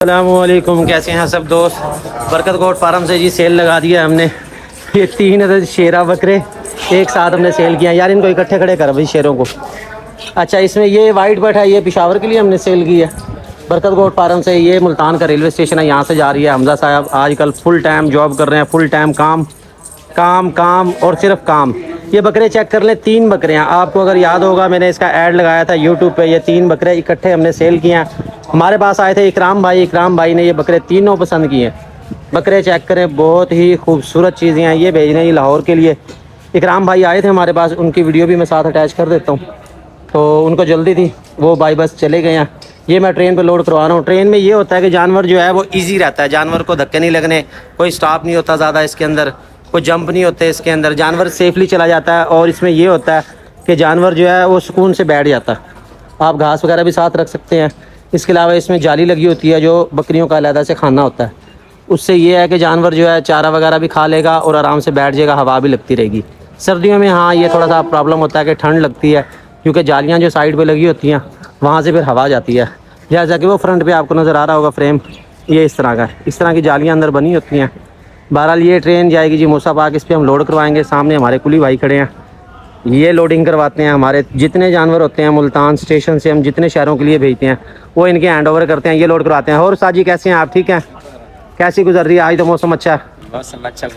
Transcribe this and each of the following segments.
अस्सलामुअलैकुम, कैसे हैं सब दोस्त। बरकत गोट फार्म से जी सेल लगा दिया हमने। ये 3 शेरा बकरे एक साथ हमने सेल किया यार, इनको इकट्ठे खड़े कर भाई शेरों को। अच्छा, इसमें ये वाइट बट है, ये पिशावर के लिए हमने सेल की है बरकत गोट फार्म से। ये मुल्तान का रेलवे स्टेशन है, यहाँ से जा रही है। हमजा साहब आजकल फुल टाइम जॉब कर रहे हैं, फुल टाइम काम काम काम और सिर्फ काम। ये बकरे चेक कर लें, 3 बकरे हैं। आपको अगर याद होगा मैंने इसका ऐड लगाया था यूट्यूब पे। ये 3 बकरे इकट्ठे हमने सेल किए हैं। हमारे पास आए थे इकराम भाई ने ये बकरे तीनों पसंद किए हैं। बकरे चेक करें, बहुत ही खूबसूरत चीज़ें हैं। ये भेज रहे हैं लाहौर के लिए। इकराम भाई आए थे हमारे पास, उनकी वीडियो भी मैं साथ अटैच कर देता हूँ। तो उनको जल्दी थी, वो बाई बस चले गए हैं। ये मैं ट्रेन पे लोड करवा रहा हूँ। ट्रेन में ये होता है कि जानवर जो है वो इजी रहता है, जानवर को धक्के नहीं लगने, कोई स्टॉप नहीं होता ज़्यादा इसके अंदर, कोई जंप नहीं होते इसके अंदर, जानवर सेफली चला जाता है। और इसमें ये होता है कि जानवर जो है वो सुकून से बैठ जाता है। आप घास वगैरह भी साथ रख सकते हैं। इसके अलावा इसमें जाली लगी होती है जो बकरियों का अलहदा से खाना होता है। उससे ये है कि जानवर जो है चारा वगैरह भी खा लेगा और आराम से बैठ जाएगा, हवा भी लगती रहेगी। सर्दियों में हाँ ये थोड़ा सा प्रॉब्लम होता है कि ठंड लगती है, क्योंकि जालियाँ जो साइड पे लगी होती हैं वहाँ से फिर हवा जाती है। जैसा कि वो फ्रंट पे आपको नज़र आ रहा होगा फ्रेम, ये इस तरह का है, इस तरह की जालियाँ अंदर बनी होती हैं। बहरहाल ये ट्रेन जाएगी जी मूसा पाक, इस पर हम लोड करवाएंगे। सामने हमारे कुली भाई खड़े हैं, ये लोडिंग करवाते हैं। हमारे जितने जानवर होते हैं मुल्तान स्टेशन से हम जितने शहरों के लिए भेजते हैं वो इनके हैंड ओवर करते हैं, ये लोड करवाते हैं। और साजी कैसे हैं आप, ठीक हैं? कैसी गुजर रही है आज? तो मौसम अच्छा है, मौसम अच्छा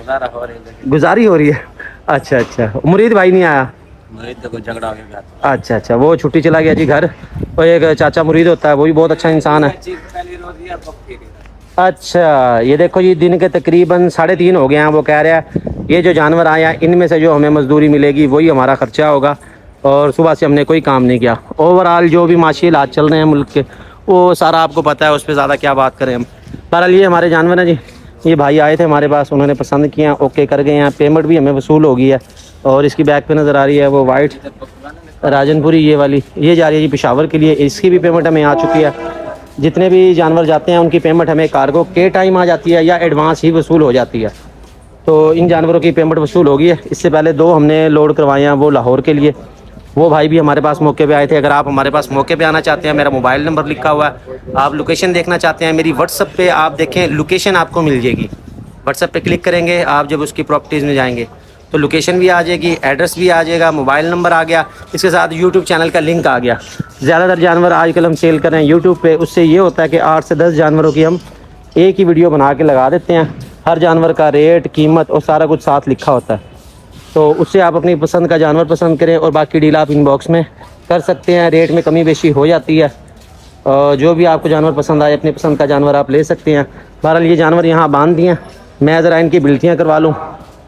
गुजारी हो रही है। अच्छा अच्छा, मुरीद भाई नहीं आया? मुरीद तो झगड़ा हो गया। अच्छा अच्छा, वो छुट्टी चला गया जी घर। और एक चाचा मुरीद होता है, वो भी बहुत अच्छा इंसान है। अच्छा, ये देखो जी दिन के तकरीबन 3:30 हो गए हैं। वो कह रहा है ये जो जानवर आया इनमें से जो हमें मजदूरी मिलेगी वही हमारा खर्चा होगा, और सुबह से हमने कोई काम नहीं किया। ओवरऑल जो भी माशी हालात चल रहे हैं मुल्क के वो सारा आपको पता है, उस पर ज़्यादा क्या बात करें हम। बहरहाल ये हमारे जानवर हैं जी। ये भाई आए थे हमारे पास, उन्होंने पसंद किया, ओके कर गए हैं। पेमेंट भी हमें वसूल हो गई है। और इसकी बैक पे नज़र आ रही है वो वाइट राजनपुरी, ये वाली ये जा रही है जी पेशावर के लिए। इसकी भी पेमेंट हमें आ चुकी है। जितने भी जानवर जाते हैं उनकी पेमेंट हमें कार्गो के टाइम आ जाती है या एडवांस ही वसूल हो जाती है। तो इन जानवरों की पेमेंट वसूल हो गई है। इससे पहले 2 हमने लोड करवाए हैं, वो लाहौर के लिए। वो भाई भी हमारे पास मौके पे आए थे। अगर आप हमारे पास मौके पे आना चाहते हैं, मेरा मोबाइल नंबर लिखा हुआ है। आप लोकेशन देखना चाहते हैं मेरी, व्हाट्सअप पे आप देखें, लोकेशन आपको मिल जाएगी। व्हाट्सअप पे क्लिक करेंगे आप, जब उसकी प्रॉपर्टीज़ में जाएंगे तो लोकेशन भी आ जाएगी, एड्रेस भी आ जाएगा, मोबाइल नंबर आ गया, इसके साथ यूट्यूब चैनल का लिंक आ गया। ज़्यादातर जानवर आजकल हम सेल कर रहे हैं यूट्यूब पे। उससे ये होता है कि 8 से 10 जानवरों की हम एक ही वीडियो बना के लगा देते हैं। हर जानवर का रेट, कीमत और सारा कुछ साथ लिखा होता है। तो उससे आप अपनी पसंद का जानवर पसंद करें और बाकी डील आप इनबॉक्स में कर सकते हैं। रेट में कमी बेशी हो जाती है, और जो भी आपको जानवर पसंद आए अपनी पसंद का जानवर आप ले सकते हैं। बहरहाल ये जानवर यहाँ बांध दिए हैं। मैं ज़रा इनकी बिल्टियाँ करवा लूँ।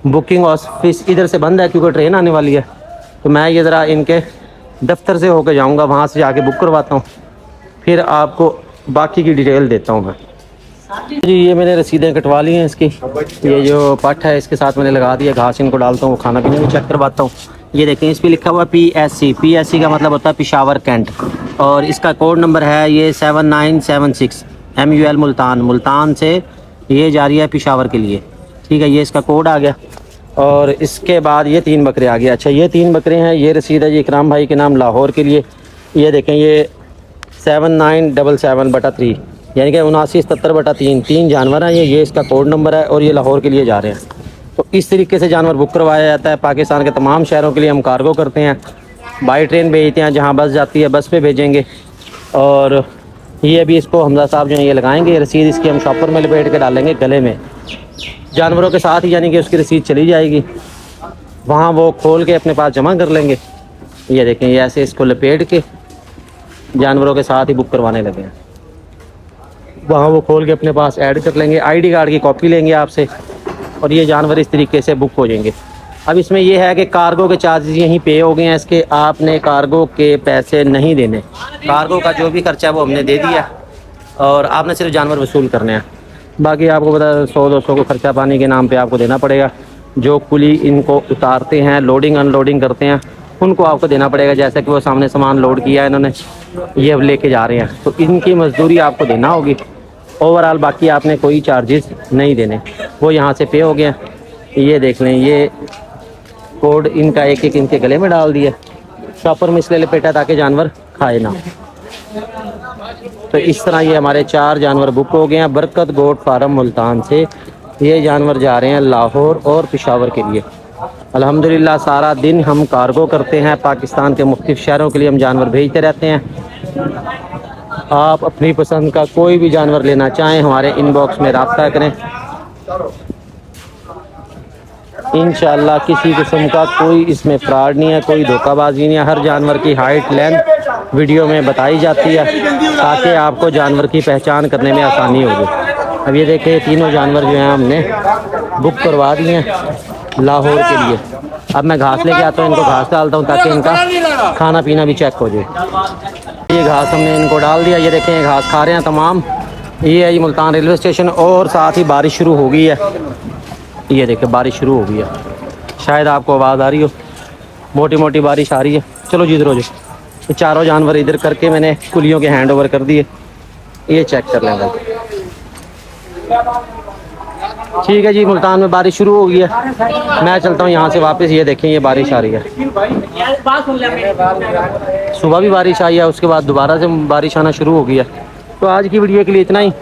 बुकिंग ऑफिस इधर से बंद है क्योंकि ट्रेन आने वाली है। तो मैं ये ज़रा इनके दफ्तर से होकर जाऊँगा, वहाँ से जाके बुक करवाता हूँ, फिर आपको बाकी की डिटेल देता हूँ मैं जी। ये मैंने रसीदें कटवा ली हैं इसकी। ये जो पट है इसके साथ मैंने लगा दिया, घास इनको डालता हूँ, वो खाना पीने भी चेक करवाता हूँ। ये देखें इस पर लिखा हुआ PSC। PSC का मतलब होता है पिशावर कैंट, और इसका कोड नंबर है ये 7976 MUL मुल्तान से ये जा रही है पिशावर के लिए, ठीक है। ये इसका कोड आ गया। और इसके बाद ये 3 बकरे आ गए। अच्छा, ये 3 बकरे हैं। ये रसीद है जी इकराम भाई के नाम लाहौर के लिए। ये देखें ये 7977/3 यानी कि 7977/3 3 जानवर हैं ये इसका कोड नंबर है, और ये लाहौर के लिए जा रहे हैं। तो इस तरीके से जानवर बुक करवाया जाता है। पाकिस्तान के तमाम शहरों के लिए हम कार्गो करते हैं, बाई ट्रेन भेजते हैं, जहाँ बस जाती है बस पे भेजेंगे। और ये अभी इसको हमजा साहब जो है ये लगाएंगे रसीद, इसकी हम शॉपर में लपेट के डालेंगे गले में जानवरों के साथ ही, यानी कि उसकी रसीद चली जाएगी, वहाँ वो खोल के अपने पास जमा कर लेंगे। ये देखें ये ऐसे इसको लपेट के जानवरों के साथ ही बुक करवाने लगे हैं। वहाँ वो खोल के अपने पास ऐड कर लेंगे, ID कार्ड की कॉपी लेंगे आपसे, और ये जानवर इस तरीके से बुक हो जाएंगे। अब इसमें यह है कि कार्गो के चार्जेस यहीं पे हो गए हैं इसके, आपने कार्गो के पैसे नहीं देने। कार्गो का जो भी खर्चा है वो हमने दे दिया, और आपने सिर्फ जानवर वसूल करने हैं। बाकी आपको पता 100-200 को खर्चा पानी के नाम पे आपको देना पड़ेगा। जो कुली इनको उतारते हैं, लोडिंग अनलोडिंग करते हैं, उनको आपको देना पड़ेगा। जैसे कि वो सामने सामान लोड किया है इन्होंने, ये अब लेके जा रहे हैं, तो इनकी मजदूरी आपको देना होगी। ओवरऑल बाकी आपने कोई चार्जेस नहीं देने, वो यहाँ से पे हो गया। ये देख लें, ये कोड इनका एक एक इनके गले में डाल दिया, शॉपर में इसलिए लपेटा ताकि जानवर खाए ना। तो इस तरह ये हमारे 4 जानवर बुक हो गए हैं बरकत गोट फार्म मुल्तान से। ये जानवर जा रहे हैं लाहौर और पेशावर के लिए। अल्हम्दुलिल्लाह सारा दिन हम कार्गो करते हैं, पाकिस्तान के मुख्तलिफ शहरों के लिए हम जानवर भेजते रहते हैं। आप अपनी पसंद का कोई भी जानवर लेना चाहें हमारे इनबॉक्स में रब्ता करें। इंशाल्लाह किसी किस्म का कोई इसमें फ्रॉड नहीं है, कोई धोखाबाजी नहीं है। हर जानवर की हाइट लेंथ वीडियो में बताई जाती है ताकि आपको जानवर की पहचान करने में आसानी होगी। अब ये देखें तीनों जानवर जो हैं हमने बुक करवा दिए हैं लाहौर के लिए। अब मैं घास लेके आता हूँ, इनको घास डालता हूँ ताकि इनका खाना पीना भी चेक हो जाए। ये घास हमने इनको डाल दिया, ये देखें घास खा रहे हैं तमाम। ये है ये मुल्तान रेलवे स्टेशन और साथ ही बारिश शुरू हो गई है। ये देखें बारिश शुरू हो गई है, शायद आपको आवाज़ आ रही हो, मोटी मोटी बारिश आ रही है। चलो जी इधर हो जाओ। ये चारों जानवर इधर करके मैंने कुलियों के हैंड ओवर कर दिए। ये चेक कर लें भाई। ठीक है जी, मुल्तान में बारिश शुरू हो गई है, मैं चलता हूँ यहाँ से वापस। ये देखें ये बारिश आ रही है, सुबह भी बारिश आई है, उसके बाद दोबारा से बारिश आना शुरू हो गई है। तो आज की वीडियो के लिए इतना ही।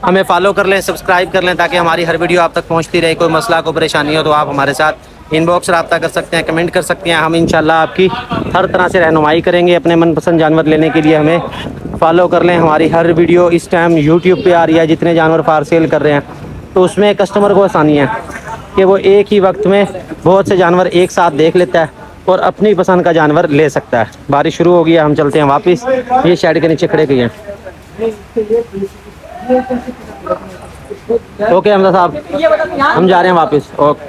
हमें फॉलो कर लें, सब्सक्राइब कर लें ताकि हमारी हर वीडियो आप तक पहुँचती रहे। कोई मसला कोई परेशानी हो तो आप हमारे साथ इनबॉक्स रब्ता कर सकते हैं, कमेंट कर सकते हैं। हम इंशाल्लाह आपकी हर तरह से रहनुमाई करेंगे। अपने मनपसंद जानवर लेने के लिए हमें फॉलो कर लें। हमारी हर वीडियो इस टाइम यूट्यूब पे आ रही है, जितने जानवर फार सेल कर रहे हैं, तो उसमें कस्टमर को आसानी है कि वो एक ही वक्त में बहुत से जानवर एक साथ देख लेता है और अपनी पसंद का जानवर ले सकता है। बारिश शुरू हो गई है, हम चलते हैं वापस। ये शेड के नीचे खड़े गए हैं। ओके हमजा साहब, हम जा रहे हैं वापस। ओके।